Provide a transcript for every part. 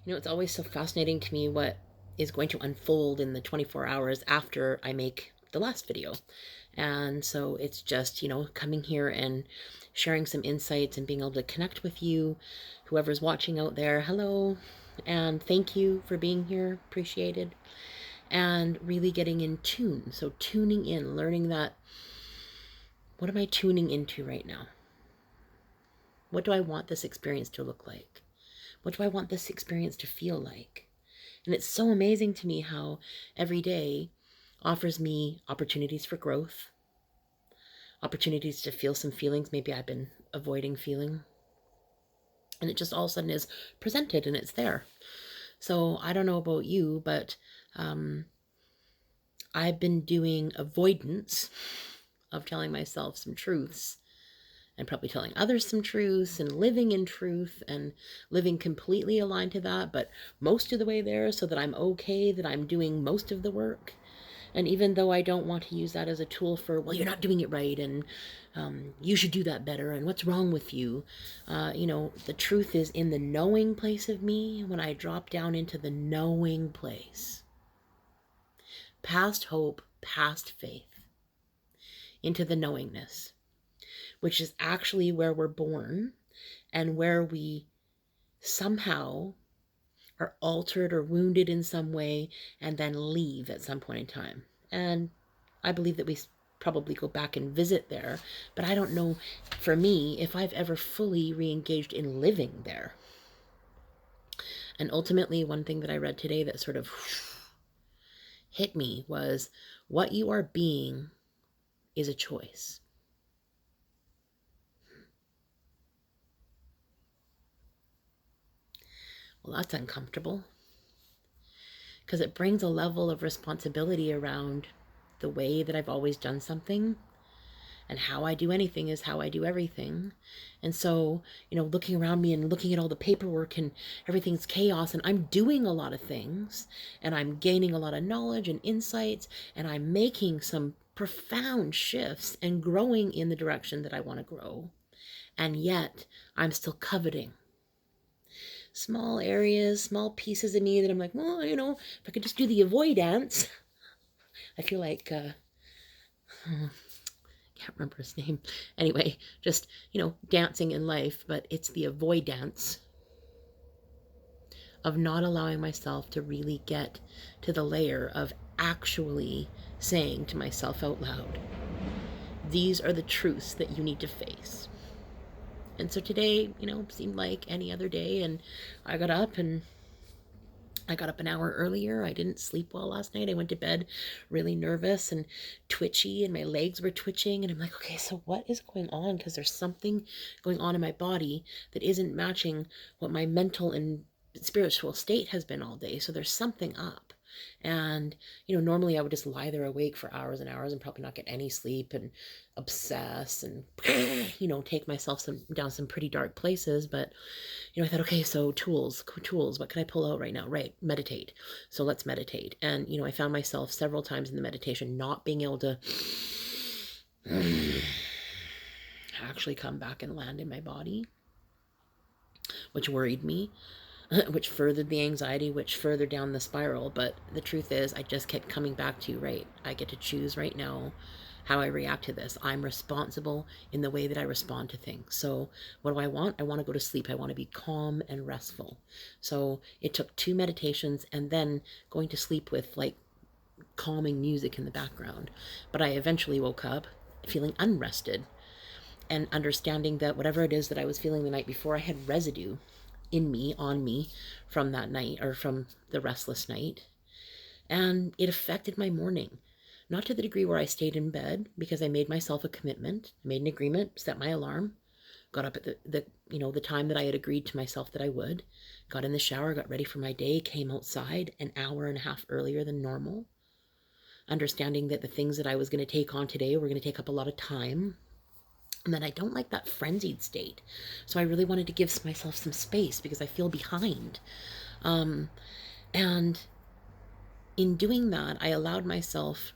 It's always so fascinating to me what is going to unfold in the 24 hours after I make the last video. And so it's just, coming here and sharing some insights and being able to connect with you, whoever's watching out there. Hello. And thank you for being here. Appreciated. And really getting in tune. So tuning in, learning that, what am I tuning into right now? What do I want this experience to look like? What do I want this experience to feel like? And it's so amazing to me how every day offers me opportunities for growth, opportunities to feel some feelings maybe I've been avoiding feeling. And it just all of a sudden is presented and it's there. So I don't know about you, but I've been doing avoidance of telling myself some truths and probably telling others some truths and living in truth and living completely aligned to that, but most of the way there so that I'm okay, that I'm doing most of the work. And even though I don't want to use that as a tool for, well, you're not doing it right and you should do that better and what's wrong with you, the truth is in the knowing place of me. When I drop down into the knowing place, past hope, past faith, into the knowingness, which is actually where we're born and where we somehow are altered or wounded in some way and then leave at some point in time. And I believe that we probably go back and visit there, but I don't know for me if I've ever fully re-engaged in living there. And ultimately, one thing that I read today that sort of hit me was what you are being is a choice. Well, that's uncomfortable because it brings a level of responsibility around the way that I've always done something, and how I do anything is how I do everything. And so, looking around me and looking at all the paperwork and everything's chaos, and I'm doing a lot of things and I'm gaining a lot of knowledge and insights, and I'm making some profound shifts and growing in the direction that I want to grow. And yet I'm still coveting small areas, small pieces of me that I'm like, well, if I could just do the avoidance. I feel like, can't remember his name. Anyway, just, dancing in life, but it's the avoidance of not allowing myself to really get to the layer of actually saying to myself out loud, these are the truths that you need to face. And so today, seemed like any other day, and I got up an hour earlier. I didn't sleep well last night. I went to bed really nervous and twitchy, and my legs were twitching. And I'm like, okay, so what is going on? Because there's something going on in my body that isn't matching what my mental and spiritual state has been all day. So there's something up. And, normally I would just lie there awake for hours and hours and probably not get any sleep and obsess and, take myself down some pretty dark places. But, I thought, okay, so tools, what can I pull out right now? Right, meditate. So let's meditate. And, I found myself several times in the meditation not being able to actually come back and land in my body, which worried me. Which furthered the anxiety, which furthered down the spiral. But the truth is, I just kept coming back to, right, I get to choose right now how I react to this. I'm responsible in the way that I respond to things. So what do I want? I want to go to sleep. I want to be calm and restful. So it took 2 meditations and then going to sleep with like calming music in the background. But I eventually woke up feeling unrested and understanding that whatever it is that I was feeling the night before, I had residue in me, on me, from that night or from the restless night. And it affected my morning. Not to the degree where I stayed in bed, because I made myself a commitment, made an agreement, set my alarm, got up at the time that I had agreed to myself that I would, got in the shower, got ready for my day, came outside an hour and a half earlier than normal, understanding that the things that I was going to take on today were going to take up a lot of time. And then I don't like that frenzied state. So I really wanted to give myself some space because I feel behind. And in doing that, I allowed myself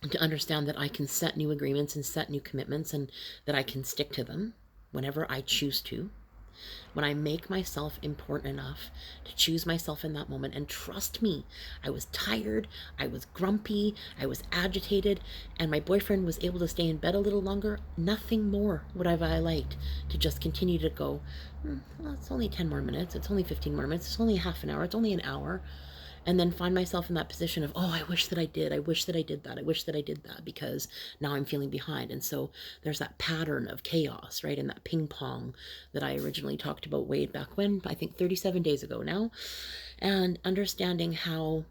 to understand that I can set new agreements and set new commitments and that I can stick to them whenever I choose to. when I make myself important enough to choose myself in that moment. And trust me, I was tired, I was grumpy, I was agitated, and my boyfriend was able to stay in bed a little longer. Nothing more would have I liked to just continue to go, well, it's only 10 more minutes, it's only 15 more minutes, it's only half an hour, it's only an hour. And then find myself in that position of, oh, I wish that I did. I wish that I did that. I wish that I did that, because now I'm feeling behind. And so there's that pattern of chaos, right? And that ping pong that I originally talked about way back when, I think 37 days ago now. And understanding how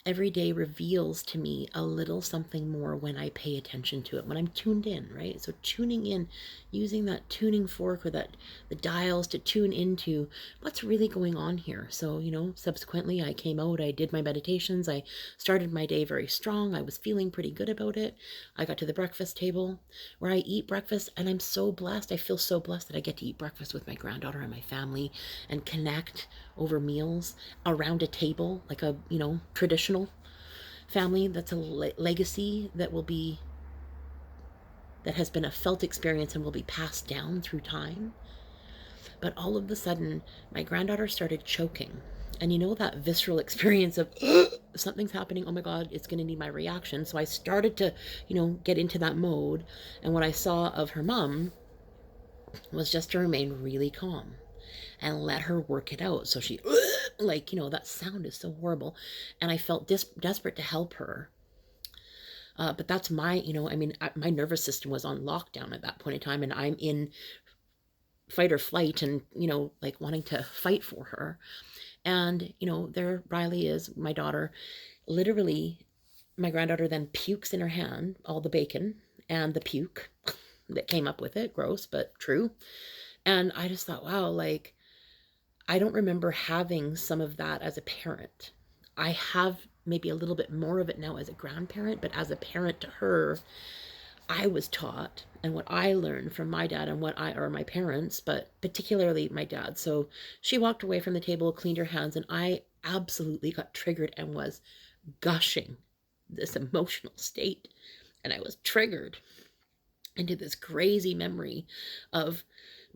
every day reveals to me a little something more when I pay attention to it, when I'm tuned in, right? So tuning in, using that tuning fork or that the dials to tune into what's really going on here. So, you know, subsequently I came out, I did my meditations, I started my day very strong. I was feeling pretty good about it. I got to the breakfast table where I eat breakfast, and I'm so blessed. I feel so blessed that I get to eat breakfast with my granddaughter and my family and connect over meals around a table, like a, you know, traditional family. That's a legacy that will be, that has been a felt experience and will be passed down through time. But all of a sudden, my granddaughter started choking. And you know that visceral experience of something's happening, oh my God, it's going to need my reaction. So I started to, you know, get into that mode. And what I saw of her mom was just to remain really calm and let her work it out. So she, like, you know, that sound is so horrible. And I felt desperate to help her. But that's my, you know, I mean, my nervous system was on lockdown at that point in time, and I'm in fight or flight and, you know, like wanting to fight for her. And, you know, there Riley is, my daughter, literally, my granddaughter then pukes in her hand, all the bacon and the puke that came up with it. Gross, but true. And I just thought, wow, like, I don't remember having some of that as a parent. I have maybe a little bit more of it now as a grandparent, but as a parent to her, I was taught, and what I learned from my dad and or my parents, but particularly my dad. So she walked away from the table, cleaned her hands, and I absolutely got triggered and was gushing this emotional state. And I was triggered into this crazy memory of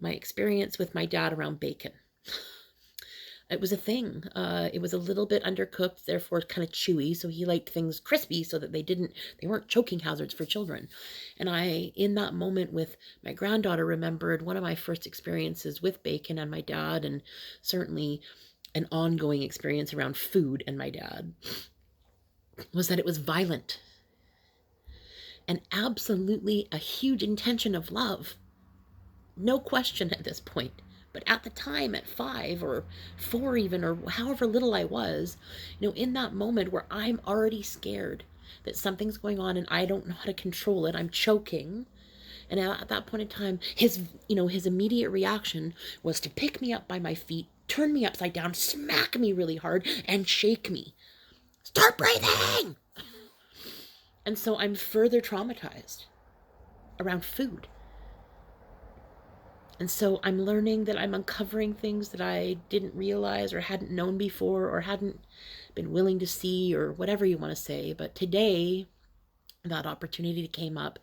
my experience with my dad around bacon. It was a thing. It was a little bit undercooked, therefore kind of chewy. So he liked things crispy so that they weren't choking hazards for children. And I, in that moment with my granddaughter, remembered one of my first experiences with bacon and my dad, and certainly an ongoing experience around food and my dad, was that it was violent and absolutely a huge intention of love. No question at this point. But at the time, at 5 or 4 even, or however little I was, you know, in that moment where I'm already scared that something's going on and I don't know how to control it, I'm choking. And at that point in time, his immediate reaction was to pick me up by my feet, turn me upside down, smack me really hard, and shake me. Start breathing! And so I'm further traumatized around food. And so I'm learning that I'm uncovering things that I didn't realize or hadn't known before or hadn't been willing to see, or whatever you want to say. But today, that opportunity came up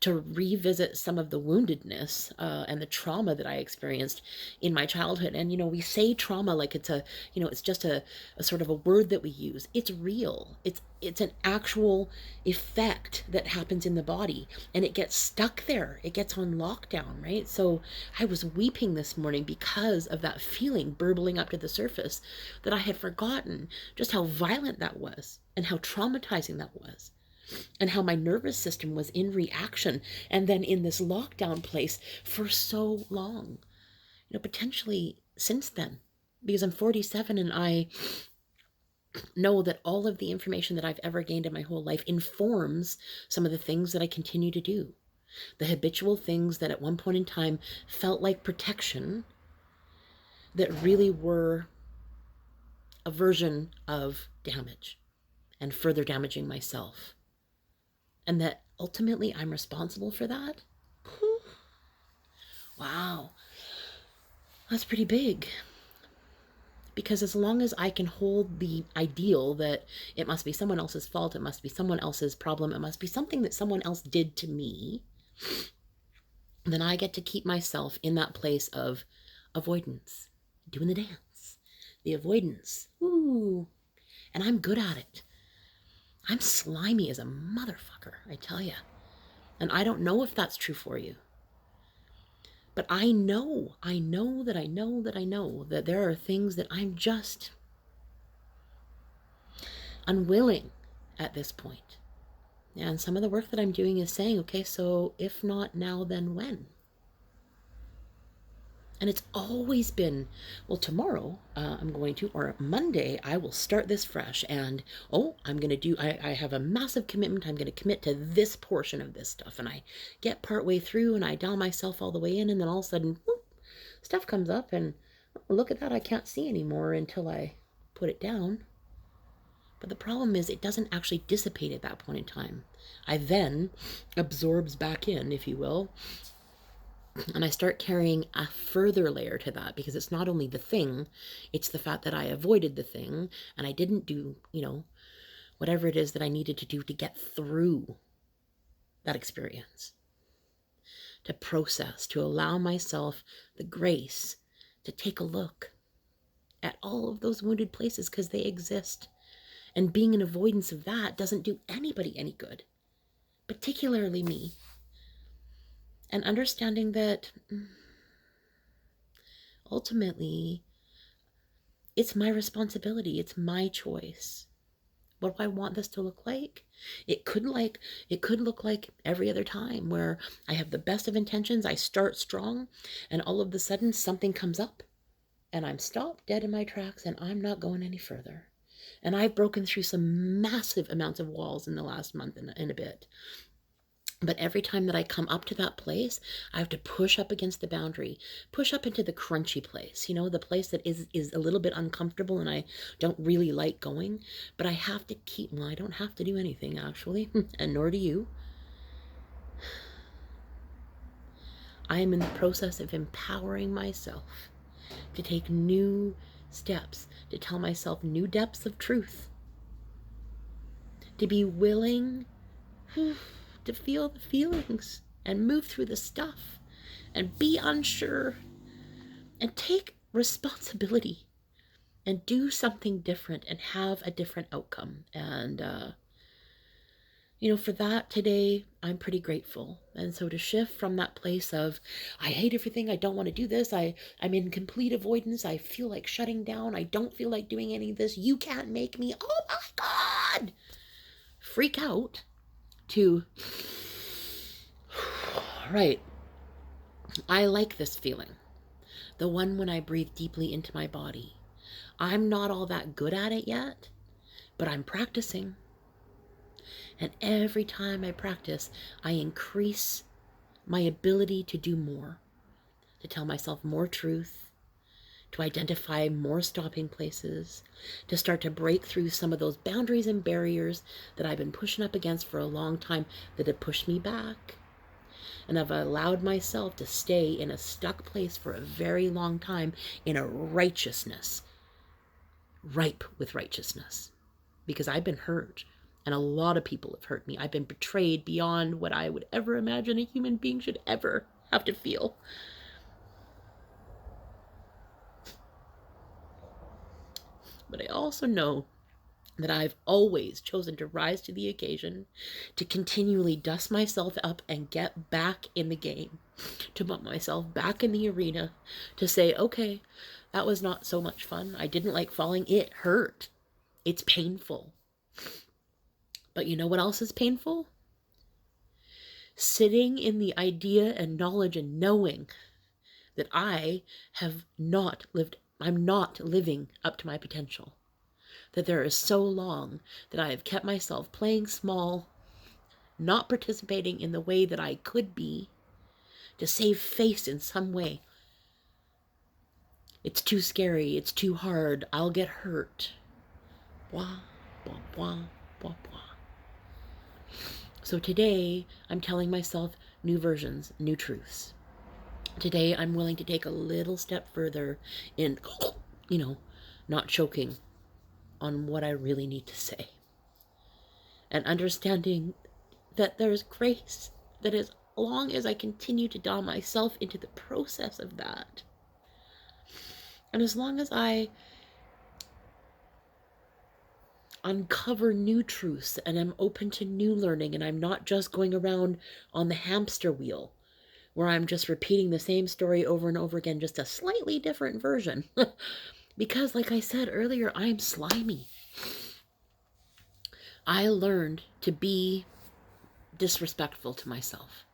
to revisit some of the woundedness and the trauma that I experienced in my childhood. And, you know, we say trauma like it's it's just a sort of a word that we use. It's real. It's an actual effect that happens in the body, and it gets stuck there. It gets on lockdown, right? So I was weeping this morning because of that feeling burbling up to the surface, that I had forgotten just how violent that was and how traumatizing that was, and how my nervous system was in reaction and then in this lockdown place for so long, you know, potentially since then, because I'm 47 and I know that all of the information that I've ever gained in my whole life informs some of the things that I continue to do. The habitual things that at one point in time felt like protection, that really were a version of damage and further damaging myself. And that ultimately I'm responsible for that? Wow. That's pretty big. Because as long as I can hold the ideal that it must be someone else's fault, it must be someone else's problem, it must be something that someone else did to me, then I get to keep myself in that place of avoidance, doing the dance, the avoidance. Ooh, and I'm good at it. I'm slimy as a motherfucker, I tell you. And I don't know if that's true for you. But I know that there are things that I'm just unwilling at this point. And some of the work that I'm doing is saying, okay, so if not now, then when? And it's always been, well, tomorrow I'm going to, or Monday, I will start this fresh. And, I'm going to do, I have a massive commitment. I'm going to commit to this portion of this stuff. And I get partway through and I dial myself all the way in. And then all of a sudden, whoop, stuff comes up. And look at that, I can't see anymore until I put it down. But the problem is it doesn't actually dissipate at that point in time. I then absorbs back in, if you will, and I start carrying a further layer to that, because it's not only the thing, it's the fact that I avoided the thing and I didn't do, whatever it is that I needed to do to get through that experience, to process, to allow myself the grace to take a look at all of those wounded places, because they exist. And being in avoidance of that doesn't do anybody any good, particularly me. And understanding that ultimately it's my responsibility, it's my choice. What do I want this to look like? It could look like every other time, where I have the best of intentions, I start strong, and all of a sudden something comes up and I'm stopped dead in my tracks and I'm not going any further. And I've broken through some massive amounts of walls in the last month and a bit. But every time that I come up to that place, I have to push up against the boundary, push up into the crunchy place, the place that is a little bit uncomfortable and I don't really like going. But I have to I don't have to do anything, actually, and nor do you. I am in the process of empowering myself to take new steps, to tell myself new depths of truth, to be willing to feel the feelings and move through the stuff and be unsure and take responsibility and do something different and have a different outcome. And, for that today, I'm pretty grateful. And so to shift from that place of, I hate everything, I don't want to do this, I'm in complete avoidance, I feel like shutting down, I don't feel like doing any of this, you can't make me, oh my God, freak out, to, right, I like this feeling, the one when I breathe deeply into my body. I'm not all that good at it yet, but I'm practicing. And every time I practice, I increase my ability to do more, to tell myself more truth, to identify more stopping places, to start to break through some of those boundaries and barriers that I've been pushing up against for a long time that have pushed me back. And I've allowed myself to stay in a stuck place for a very long time in a righteousness, ripe with righteousness, because I've been hurt. And a lot of people have hurt me. I've been betrayed beyond what I would ever imagine a human being should ever have to feel. But I also know that I've always chosen to rise to the occasion, to continually dust myself up and get back in the game, to put myself back in the arena, to say, okay, that was not so much fun. I didn't like falling. It hurt. It's painful. But you know what else is painful? Sitting in the idea and knowledge and knowing that I'm not living up to my potential. That there is so long that I have kept myself playing small, not participating in the way that I could be, to save face in some way. It's too scary, it's too hard, I'll get hurt. Blah, blah, blah, blah, blah. So today, I'm telling myself new versions, new truths. Today, I'm willing to take a little step further in, not choking on what I really need to say. And understanding that there's grace, that as long as I continue to dial myself into the process of that, And as long as I uncover new truths and I'm open to new learning, and I'm not just going around on the hamster wheel where I'm just repeating the same story over and over again, just a slightly different version. Because, like I said earlier, I'm slimy. I learned to be disrespectful to myself.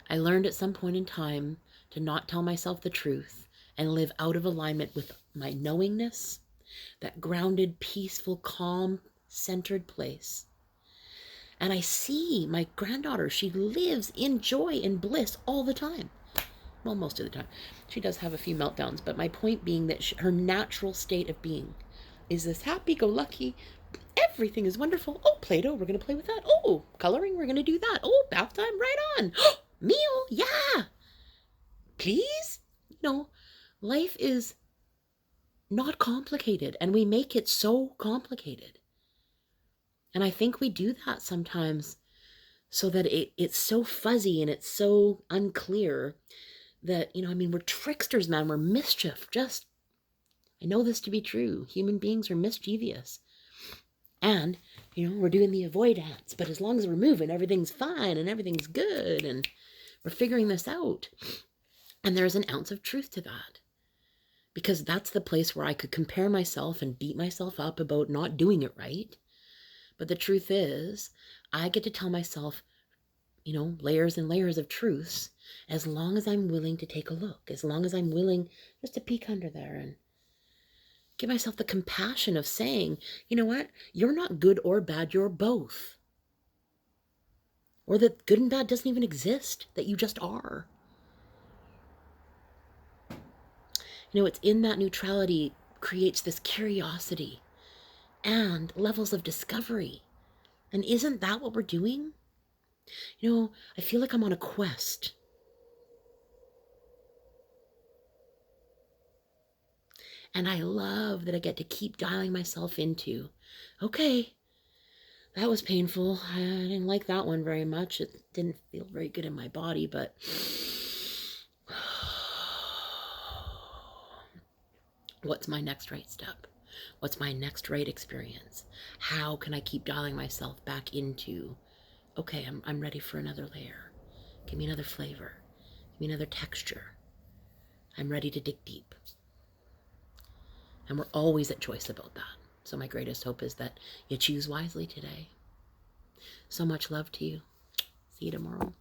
I learned at some point in time to not tell myself the truth and live out of alignment with my knowingness, that grounded, peaceful, calm, centered place. And I see my granddaughter, she lives in joy and bliss all the time. Well, most of the time. She does have a few meltdowns, but my point being that her natural state of being is this happy-go-lucky, everything is wonderful. Oh, Play-Doh, we're going to play with that. Oh, coloring, we're going to do that. Oh, bath time, right on. Oh, meal, yeah. Please? Life is not complicated, and we make it so complicated. And I think we do that sometimes so that it's so fuzzy and it's so unclear that, we're tricksters, man. We're mischief. I know this to be true. Human beings are mischievous. And, we're doing the avoidance. But as long as we're moving, everything's fine and everything's good. And we're figuring this out. And there's an ounce of truth to that. Because that's the place where I could compare myself and beat myself up about not doing it right. But the truth is, I get to tell myself, layers and layers of truths, as long as I'm willing to take a look, as long as I'm willing just to peek under there and give myself the compassion of saying, you know what, you're not good or bad, you're both. Or that good and bad doesn't even exist, that you just are. It's in that neutrality creates this curiosity and levels of discovery. And isn't that what we're doing? I feel like I'm on a quest. And I love that I get to keep dialing myself into, okay, that was painful. I didn't like that one very much. It didn't feel very good in my body, but what's my next right step? What's my next right experience? How can I keep dialing myself back into, okay, I'm ready for another layer. Give me another flavor. Give me another texture. I'm ready to dig deep. And we're always at choice about that. So my greatest hope is that you choose wisely today. So much love to you. See you tomorrow.